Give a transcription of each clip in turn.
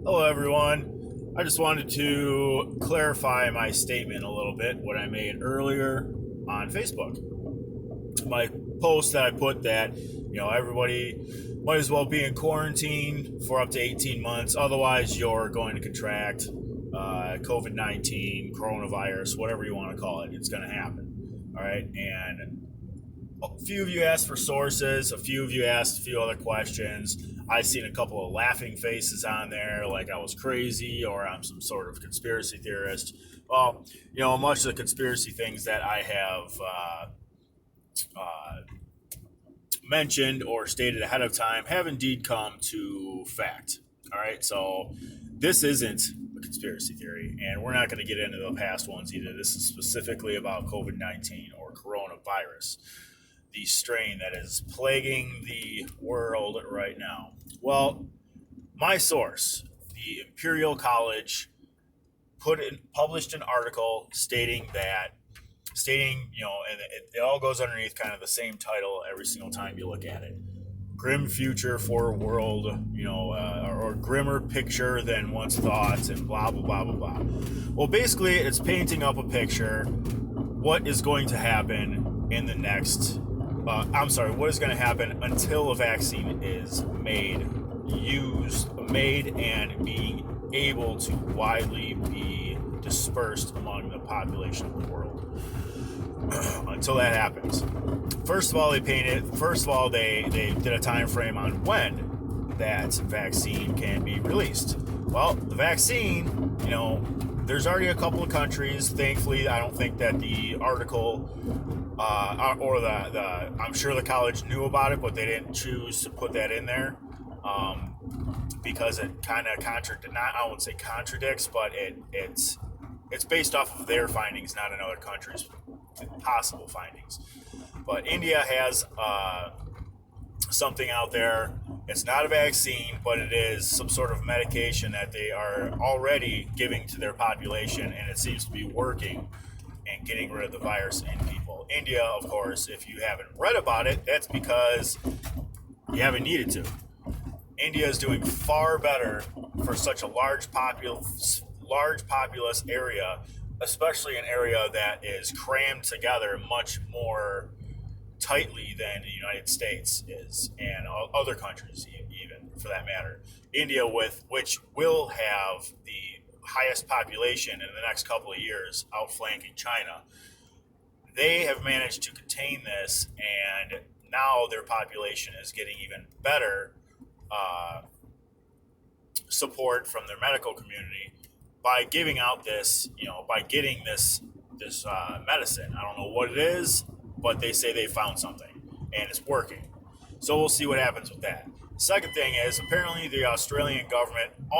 Hello, everyone. I just wanted to clarify my statement a little bit, what I made earlier on Facebook. My post that I put that, everybody might as well be in quarantine for up to 18 months. Otherwise, you're going to contract COVID-19, coronavirus, whatever you want to call it. It's going to happen. All right. And a few of you asked for sources. A few of you asked a few other questions. I seen a couple of laughing faces on there, like I was crazy or I'm some sort of conspiracy theorist. Well, much of the conspiracy things that I have mentioned or stated ahead of time have indeed come to fact. All right, so this isn't a conspiracy theory, and we're not going to get into the past ones either. This is specifically about COVID-19 or coronavirus, the strain that is plaguing the world right now. Well, my source, the Imperial College, published an article stating, and it all goes underneath kind of the same title every single time you look at it. Grim future for a world, or grimmer picture than once thought, and blah, blah, blah, blah, blah. Well, basically, it's painting up a picture what is going to happen in the next what is going to happen until a vaccine is made and being able to widely be dispersed among the population of the world. Until that happens. First of all, they did a time frame on when that vaccine can be released. Well, the vaccine, there's already a couple of countries. Thankfully, I don't think that the article I'm sure the college knew about it, but they didn't choose to put that in there because it kind of I won't say contradicts, but it's based off of their findings, not another country's possible findings. But India has something out there. It's not a vaccine, but it is some sort of medication that they are already giving to their population, and it seems to be working and getting rid of the virus in people. India, of course, if you haven't read about it, that's because you haven't needed to. India is doing far better for such a large populous area, especially an area that is crammed together much more tightly than the United States is, and other countries even for that matter. India, which will have the highest population in the next couple of years, outflanking China, they have managed to contain this, and now their population is getting even better support from their medical community by giving out this, by getting this medicine. I don't know what it is, but they say they found something and it's working. So we'll see what happens with that. Second thing is, apparently the Australian government the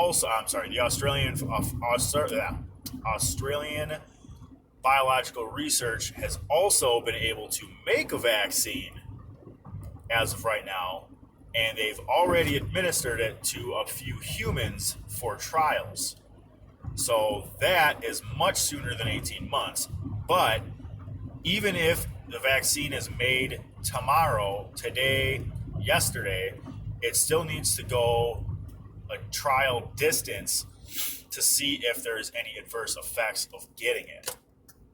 Australian Biological Research has also been able to make a vaccine as of right now, and they've already administered it to a few humans for trials. So that is much sooner than 18 months. But even if the vaccine is made tomorrow, today, yesterday, it still needs to go a trial distance to see if there's any adverse effects of getting it.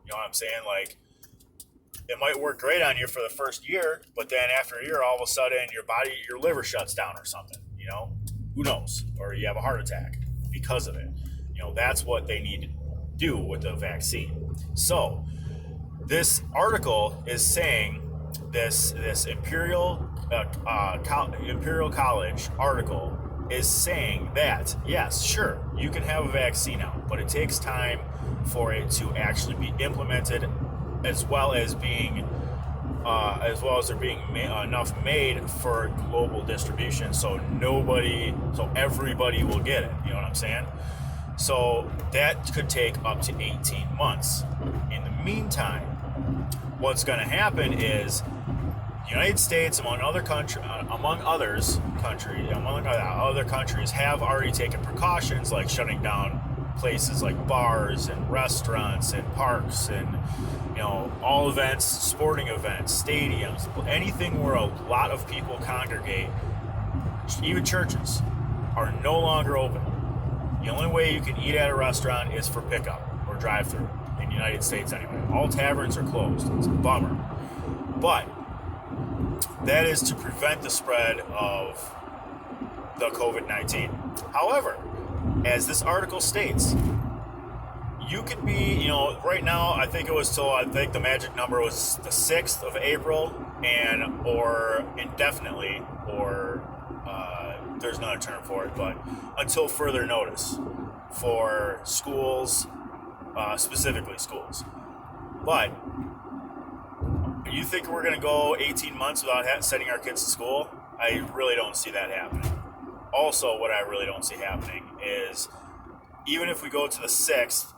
You know what I'm saying? Like, it might work great on you for the first year, but then after a year, all of a sudden, your liver shuts down or something, Who knows? Or you have a heart attack because of it. That's what they need to do with the vaccine. So, this article is saying this Imperial College article is saying that, yes, sure, you can have a vaccine out, but it takes time for it to actually be implemented, as well as there being enough made for global distribution, so everybody will get it. You know what I'm saying? So that could take up to 18 months. In the meantime, what's going to happen is the United States, among other countries, have already taken precautions like shutting down places like bars and restaurants and parks and all events, sporting events, stadiums, anything where a lot of people congregate. Even churches are no longer open. The only way you can eat at a restaurant is for pickup or drive-through in the United States anyway. All taverns are closed. It's a bummer. But that is to prevent the spread of the COVID-19. However, as this article states, you could be, right now, I think the magic number was the 6th of April, or indefinitely, or there's another term for it, but until further notice for schools, specifically schools. But you think we're going to go 18 months without sending our kids to school? I really don't see that happening. Also, what I really don't see happening is, even if we go to the 6th,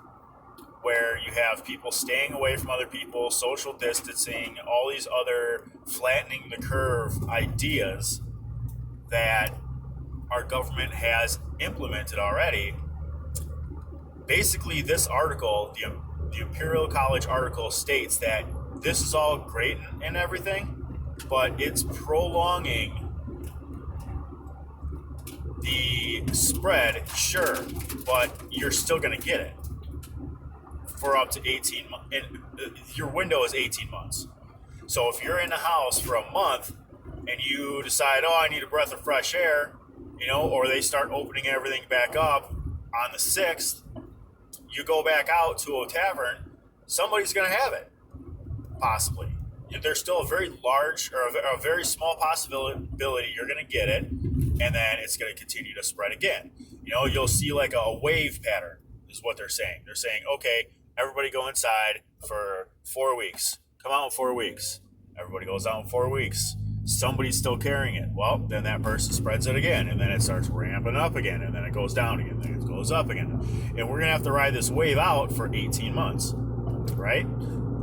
where you have people staying away from other people, social distancing, all these other flattening the curve ideas that our government has implemented already. Basically, this article, the Imperial College article, states that this is all great and everything, but it's prolonging the spread, sure, but you're still going to get it for up to 18 months. Your window is 18 months. So if you're in the house for a month and you decide, I need a breath of fresh air, or they start opening everything back up on the 6th, you go back out to a tavern, somebody's going to have it, possibly. There's still a very large or a very small possibility you're going to get it, and then it's going to continue to spread again. You'll see like a wave pattern is what they're saying. They're saying, okay, everybody go inside for 4 weeks. Come out in 4 weeks. Everybody goes out in 4 weeks. Somebody's still carrying it. Well, then that person spreads it again, and then it starts ramping up again, and then it goes down again, then it goes up again. And we're going to have to ride this wave out for 18 months, right?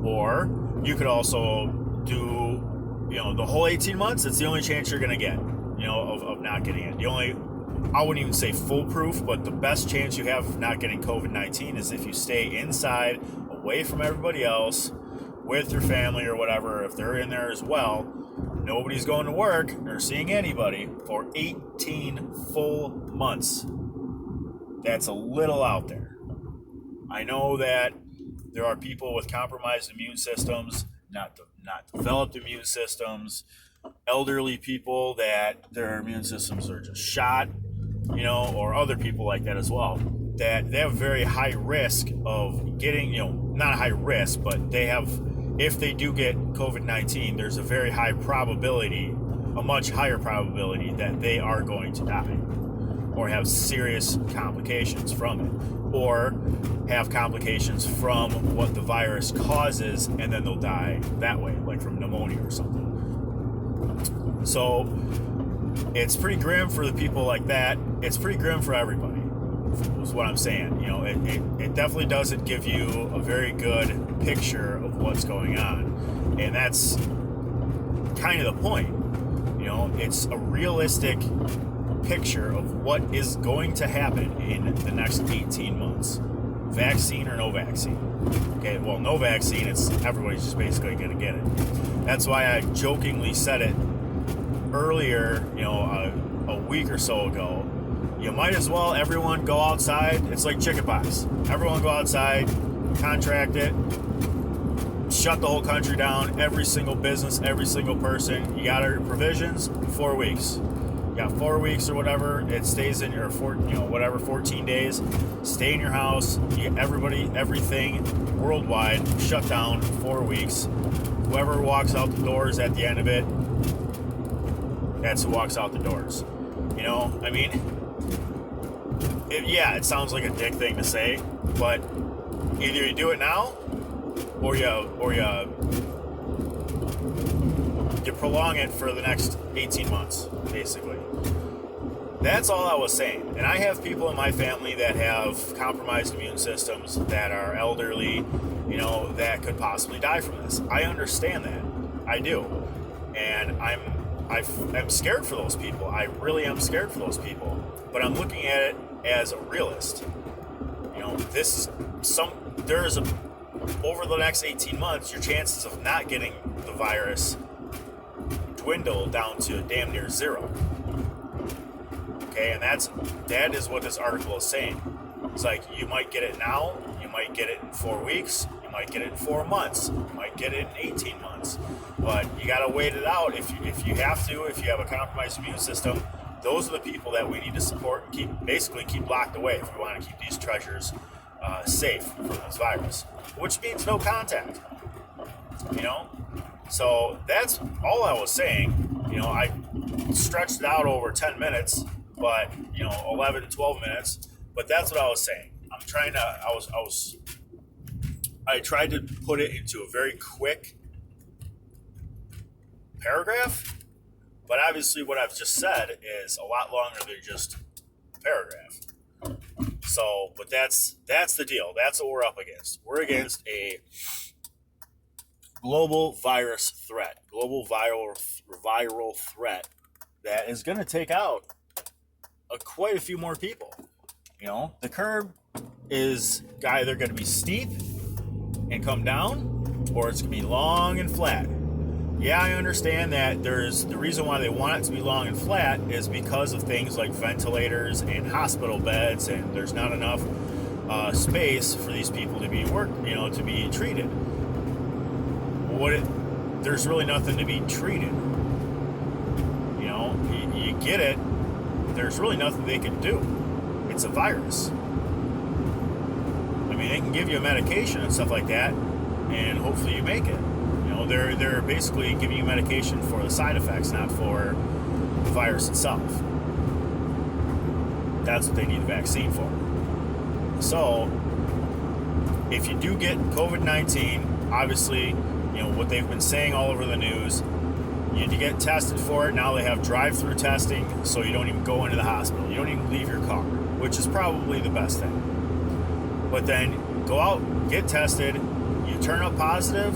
Or you could also do, the whole 18 months. It's the only chance you're going to get, of not getting it. I wouldn't even say foolproof, but the best chance you have of not getting COVID-19 is if you stay inside, away from everybody else, with your family or whatever. If they're in there as well, nobody's going to work or seeing anybody for 18 full months. That's a little out there. I know that there are people with compromised immune systems, not developed immune systems, elderly people that their immune systems are just shot, or other people like that as well, that they have very high risk of getting, not a high risk, but they have, if they do get COVID-19, there's a very high probability, a much higher probability that they are going to die or have serious complications from it, or have complications from what the virus causes, and then they'll die that way, like from pneumonia or something. So it's pretty grim for the people like that. It's pretty grim for everybody, is what I'm saying. It definitely doesn't give you a very good picture of what's going on. And that's kind of the point. It's a realistic picture of what is going to happen in the next 18 months. Vaccine or no vaccine. Okay, well, no vaccine, everybody's just basically going to get it. That's why I jokingly said it earlier, a week or so ago. You might as well, everyone go outside. It's like chickenpox. Everyone go outside, contract it, shut the whole country down, every single business, every single person. You got your provisions, 4 weeks. You got 4 weeks or whatever. It stays in your 14 days. Stay in your house. You get everything worldwide shut down 4 weeks. Whoever walks out the doors at the end of it, that's who walks out the doors. It sounds like a dick thing to say, but either you do it now, or you prolong it for the next 18 months, basically. That's all I was saying. And I have people in my family that have compromised immune systems, that are elderly, that could possibly die from this. I understand that. I do. And I'm scared for those people. I really am scared for those people. But I'm looking at it as a realist. Over the next 18 months, your chances of not getting the virus dwindle down to damn near zero. Okay, and that is what this article is saying. It's like, you might get it now, you might get it in 4 weeks, you might get it in 4 months, you might get it in 18 months, but you got to wait it out. If you have to, if you have a compromised immune system, those are the people that we need to support and keep locked away if we want to keep these treasures safe from this virus, which means no contact. So that's all I was saying. I stretched it out over 10 minutes, but 11 12 minutes, but that's what I was saying. I tried to put it into a very quick paragraph, but obviously what I've just said is a lot longer than just a paragraph. So, but that's the deal. That's what we're up against. We're against a global virus threat, global viral threat that is going to take out quite a few more people. The curve is either going to be steep and come down, or it's going to be long and flat. Yeah, I understand that the reason why they want it to be long and flat is because of things like ventilators and hospital beds, and there's not enough space for these people to be to be treated. There's really nothing to be treated. You get it. There's really nothing they can do. It's a virus. I mean, they can give you a medication and stuff like that, and hopefully you make it. They're basically giving you medication for the side effects, not for the virus itself. That's what they need a vaccine for. So, if you do get COVID-19, obviously, what they've been saying all over the news, you need to get tested for it. Now they have drive-through testing, so you don't even go into the hospital. You don't even leave your car, which is probably the best thing. But then go out, get tested, you turn up positive,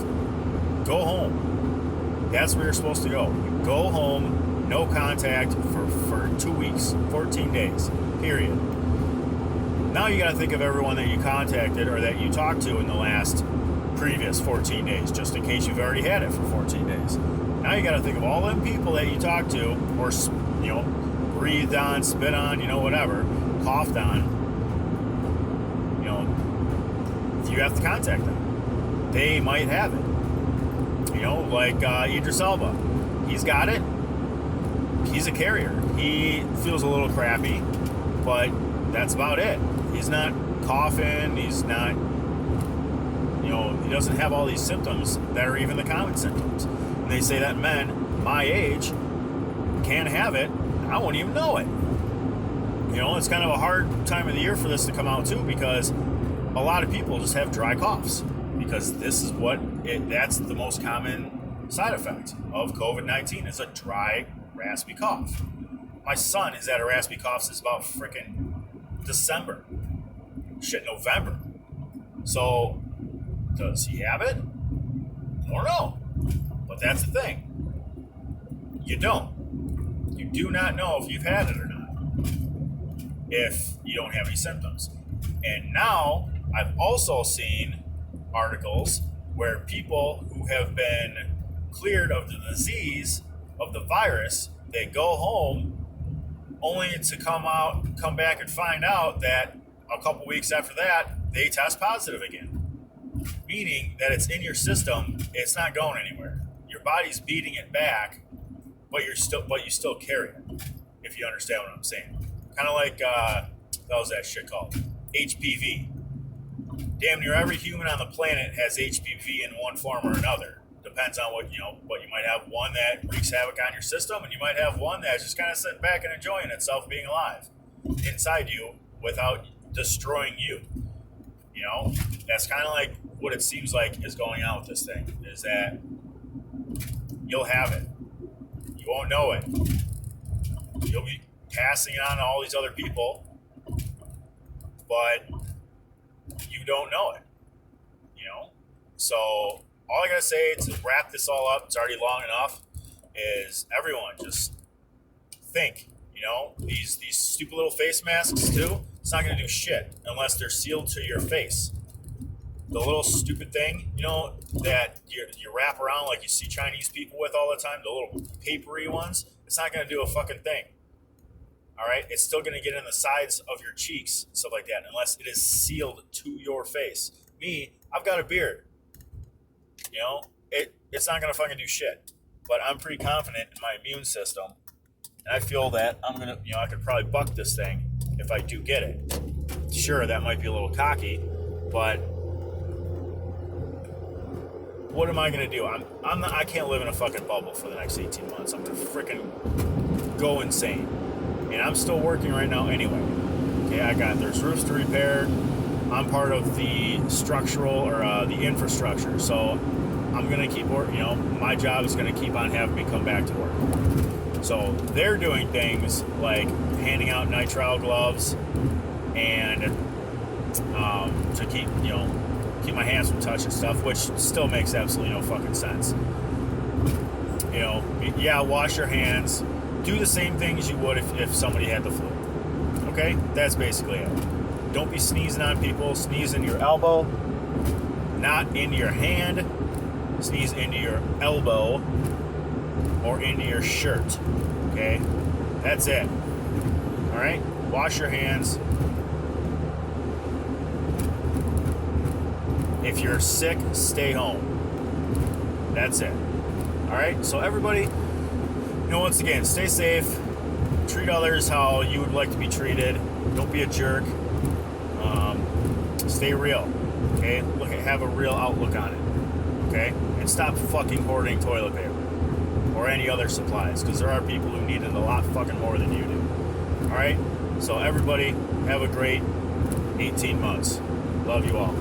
go home. That's where you're supposed to go. Go home, no contact for 2 weeks, 14 days, period. Now you got to think of everyone that you contacted or that you talked to in the last previous 14 days, just in case you've already had it for 14 days. Now you got to think of all them people that you talked to, or breathed on, spit on, whatever, coughed on. You have to contact them. They might have it. Like Idris Elba. He's got it. He's a carrier. He feels a little crappy, but that's about it. He's not coughing. He's not, he doesn't have all these symptoms that are even the common symptoms. And they say that men my age can have it. I won't even know it. It's kind of a hard time of the year for this to come out too, because a lot of people just have dry coughs, because this is that's the most common side effect of COVID-19 is a dry, raspy cough. My son has had a raspy cough since about freaking December. November. So, does he have it? I don't know. But that's the thing. You don't. You do not know if you've had it or not, if you don't have any symptoms. And now, I've also seen articles where people who have been cleared of the disease, of the virus, they go home only to come back and find out that a couple weeks after that, they test positive again. Meaning that it's in your system, it's not going anywhere. Your body's beating it back, but you still carry it, if you understand what I'm saying. Kind of like, what was that shit called? HPV. Damn near every human on the planet has HPV in one form or another. Depends on what you might have. One that wreaks havoc on your system, and you might have one that's just kind of sitting back and enjoying itself being alive inside you without destroying you. That's kind of like what it seems like is going on with this thing, is that you'll have it. You won't know it. You'll be passing it on to all these other people, but you don't know it. So all I gotta say to wrap this all up, it's already long enough, is everyone just think, these stupid little face masks too, it's not gonna do shit unless they're sealed to your face. The little stupid thing, that you wrap around like you see Chinese people with all the time, the little papery ones, it's not gonna do a fucking thing. All right, it's still going to get in the sides of your cheeks, stuff like that, unless it is sealed to your face. Me, I've got a beard. You know, it's not going to fucking do shit. But I'm pretty confident in my immune system, and I feel that I'm gonna, I could probably buck this thing if I do get it. Sure, that might be a little cocky, but what am I gonna do? I can't live in a fucking bubble for the next 18 months. I'm gonna freaking go insane. And I'm still working right now anyway. Okay, there's roofs to repair. I'm part of the structural or the infrastructure. So I'm gonna keep working, my job is gonna keep on having me come back to work. So they're doing things like handing out nitrile gloves and to keep my hands from touching stuff, which still makes absolutely no fucking sense. Yeah, wash your hands. Do the same things you would if somebody had the flu. Okay? That's basically it. Don't be sneezing on people. Sneeze into your elbow, not into your hand. Sneeze into your elbow or into your shirt. Okay? That's it. Alright? Wash your hands. If you're sick, stay home. That's it. Alright? So everybody, once again, stay safe. Treat others how you would like to be treated. Don't be a jerk. Stay real. Okay? Have a real outlook on it. Okay? And stop fucking hoarding toilet paper or any other supplies, because there are people who need it a lot fucking more than you do. Alright? So everybody, have a great 18 months. Love you all.